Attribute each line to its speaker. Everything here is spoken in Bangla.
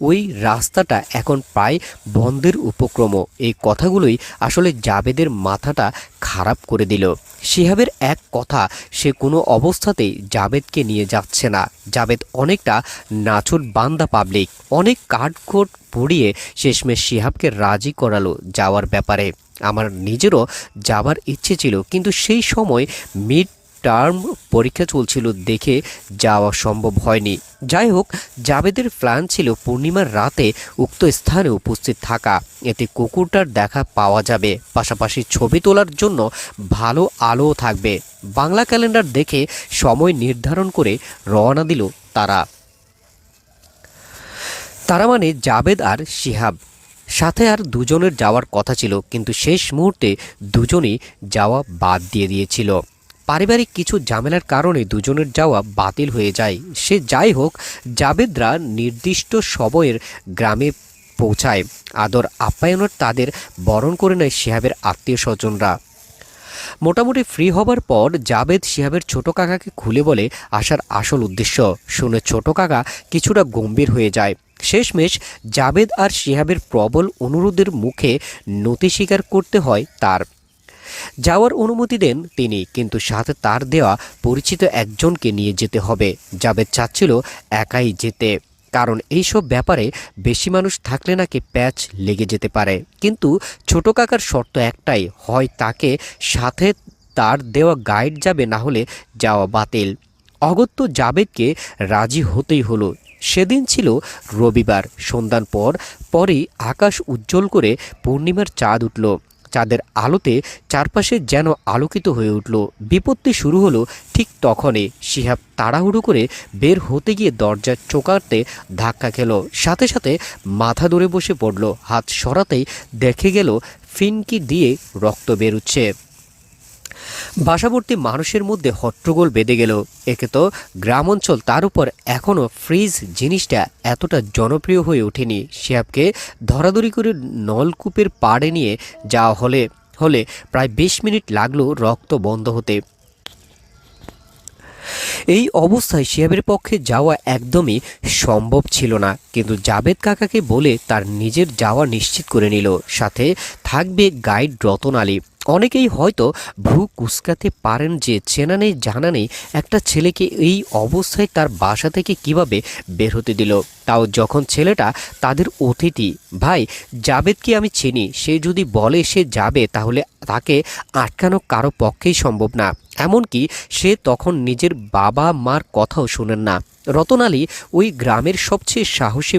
Speaker 1: ওই রাস্তাটা এখন প্রায় বন্ধের উপক্রম। এই কথাগুলোই আসলে জাবেদের মাথাটা খারাপ করে দিল। শিহাবের এক কথা, সে কোনো অবস্থাতেই জাবেদকে নিয়ে যাচ্ছে না। জাবেদ অনেকটা নাছোড় বান্দা পাবলিক, অনেক কাঠখোট পুড়িয়ে শেষমেশ শিহাবকে রাজি করালো যাওয়ার ব্যাপারে। আমার নিজেরও যাবার ইচ্ছে ছিল, কিন্তু সেই সময় মিড টার্ম পরীক্ষা চলছিল দেখে যাওয়া সম্ভব হয়নি। যাই হোক, জাবেদের প্ল্যান ছিল পূর্ণিমার রাতে উক্ত স্থানে উপস্থিত থাকা, এতে কুকুরটার দেখা পাওয়া যাবে, পাশাপাশি ছবি তোলার জন্য ভালো আলোও থাকবে। বাংলা ক্যালেন্ডার দেখে সময় নির্ধারণ করে রওনা দিল তারা। মানে জাবেদ আর শিহাব, সাথে আর দুজনের যাওয়ার কথা ছিল, কিন্তু শেষ মুহূর্তে দুজনই যাওয়া বাদ দিয়ে দিয়েছিল। পারিবারিক কিছু ঝামেলার কারণে দুজনের যাওয়া বাতিল হয়ে যায়। সে যাই হোক, জাবেদরা নির্দিষ্ট সময়ের গ্রামে পৌঁছায়। আদর আপ্যায়নের তাদের বরণ করে নেয় শিহাবের আত্মীয় স্বজনরা। মোটামুটি ফ্রি হবার পর জাবেদ শিহাবের ছোট কাকাকে খুলে বলে আসার আসল উদ্দেশ্য। শুনে ছোট কাকা কিছুটা গম্ভীর হয়ে যায়। শেষমেশ জাবেদ আর শিহাবের প্রবল অনুরোধের মুখে নতি স্বীকার করতে হয় তার। যাওয়ার অনুমতি দেন তিনি, কিন্তু সাথে তার দেওয়া পরিচিত একজনকে নিয়ে যেতে হবে। জাবেদ চাচ্ছিল একাই যেতে, কারণ এইসব ব্যাপারে বেশি মানুষ থাকলে নাকি প্যাচ লেগে যেতে পারে। কিন্তু ছোট কাকার শর্ত একটাই, হয় তাকে সাথে তার দেওয়া গাইড যাবে, না হলে যাওয়া বাতিল। অগত্যা জাবেদকে রাজি হতেই হলো। সেদিন ছিল রবিবার। সন্ধ্যার পরই আকাশ উজ্জ্বল করে পূর্ণিমার চাঁদ উঠল। চাঁদের আলোতে চারপাশে যেন আলোকিত হয়ে উঠল। বিপত্তি শুরু হলো ঠিক তখনই। শিহাব তাড়াহুড়ো করে বের হতে গিয়ে দরজার চোকাতে ধাক্কা খেল, সাথে সাথে মাথা ধরে বসে পড়ল। হাত সরাতেই দেখে গেল ফিনকি দিয়ে রক্ত বেরুচ্ছে। বাসাবর্তী মানুষের মধ্যে হট্টগোল বেঁধে গেল। একে তো গ্রাম অঞ্চল, তার উপর এখনও ফ্রিজ জিনিসটা এতটা জনপ্রিয় হয়ে ওঠেনি। শিহাবকে ধরাধরি করে নলকূপের পাড়ে নিয়ে যাওয়া হলে প্রায় 20 মিনিট লাগলো রক্ত বন্ধ হতে। এই অবস্থায় শিহাবের পক্ষে যাওয়া একদমই সম্ভব ছিল না, কিন্তু জাবেদ কাকাকে বলে তার নিজের যাওয়া নিশ্চিত করে নিল। সাথে থাকবে গাইড রতন আলী। অনেকেই হয়তো ভ্রু কুঁচকাতে পারেন যে চেনা নেই জানা নেই একটা ছেলেকে এই অবস্থায় তার বাসা থেকে কিভাবে বের হতে দিল, তাও যখন ছেলেটা তাদের অতিথি। ভাই, জাবেদকে আমি চিনি, সে যদি বলে সে যাবে তাহলে তাকে আটকানো কারো পক্ষেই সম্ভব না। এমনকি সে তখন নিজের বাবা মার কথাও শোনেন না। রতন আলী ওই গ্রামের সবচেয়ে সাহসী